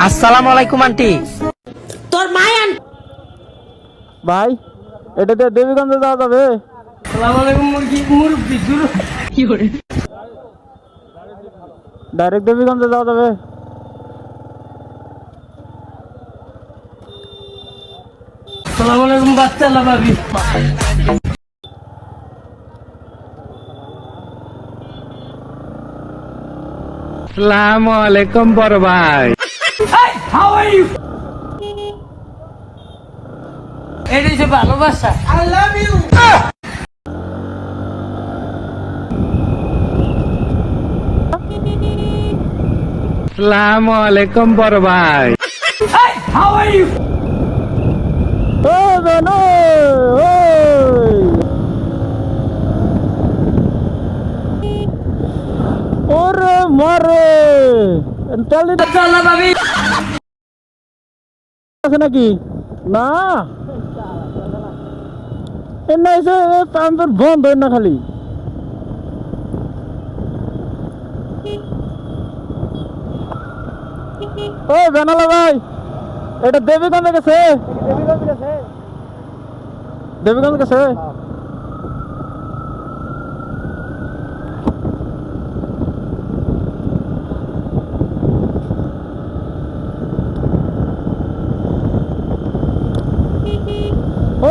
আসসালামু আলাইকুম আন্টি। তোর মায় ভাই এটা দিয়ে দেবীগঞ্জে যাওয়া যাবে? আসসালামু আলাইকুম মুরব্বি কি করে? ডাইরেক্ট দেবীগঞ্জে যাওয়া যাবে? আসসালামু আলাইকুম বাচ্চা লাভাবি। আসসালামু আলাইকুম বড় ভাই। Hey, how are you? এটা যে ভালোবাসা। I love you. আসসালামু আলাইকুম বড় ভাই। Hey, how are you? ও জানো ওরে মারে চালি বাচ্চা লাভাবি। আছে নাকি? না এনে এসে পাম্পের বন্ধ হয় না খালি। ও বেনালা ভাই এটা দেবীগঞ্জে গেছে? দেবীগঞ্জ গেছে?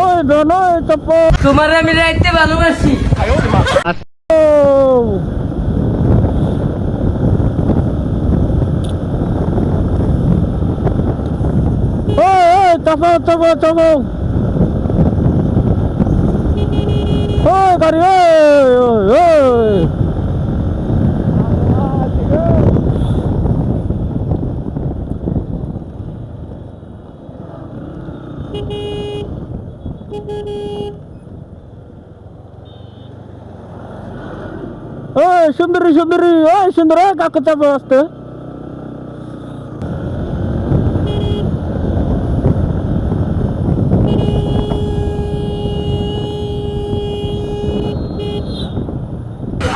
ওই বেনো চপ তোমার আমি রাইতে ভালোবাসি। চাপো চাপো চাপো ও গাড়ি ওই সুন্দরী সুন্দরী ওই সুন্দর কাকু চাপো আসতে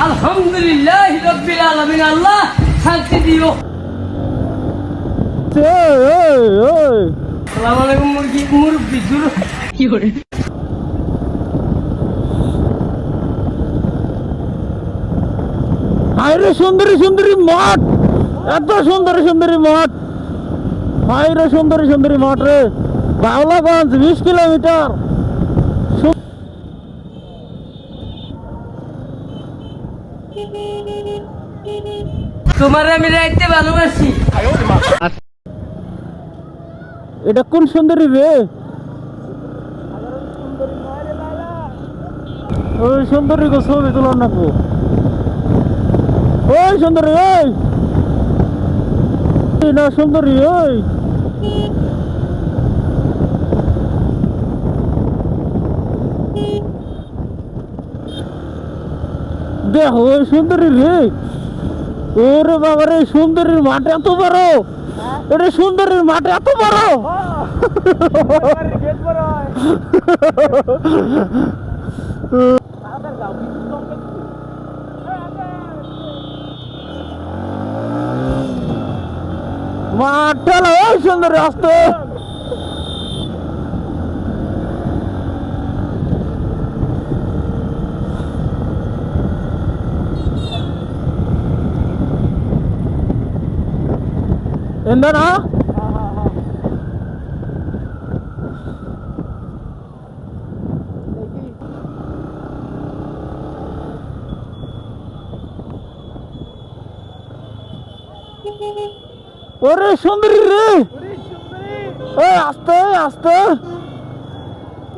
আলহামদুলিল্লাহ রাব্বিল আলামিন। আল্লাহ শান্তি দিও। আসসালামু আলাইকুম মুরব্বি কি করে? হায়রে সুন্দরী সুন্দরী মঠ এত সুন্দরী সুন্দরী মঠ হায়রে সুন্দরী সুন্দরী মঠ রে বাউলাগঞ্জ 20 কিলোমিটার তোমার আমি রাইতে ভালোবাসি। এটা কোন সুন্দরী রে? ওই সুন্দরী গো ছবি তোলার নাকবো। ওই সুন্দরী ওই না সুন্দরী ওই দেখো ওই সুন্দরী রে। ওরে বাবা রে সুন্দরীর মাঠ এত বড় এটা সুন্দরীর মাঠ এত বড় মাঠটা ওই সুন্দরী আসতে എന്താടാ ওরে সুন্দরী রে ওই আস্তে আস্তে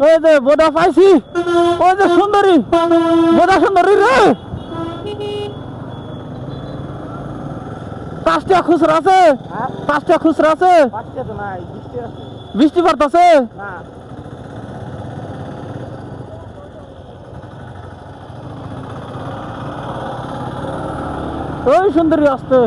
ওই যে বোদা পাইছি ওই যে সুন্দরী বোদা সুন্দরী রে পাঁচটা খুচরা আছে পাঁচটা খুচরা আছে বৃষ্টি পড়তেছে ওই সুন্দরী আসতে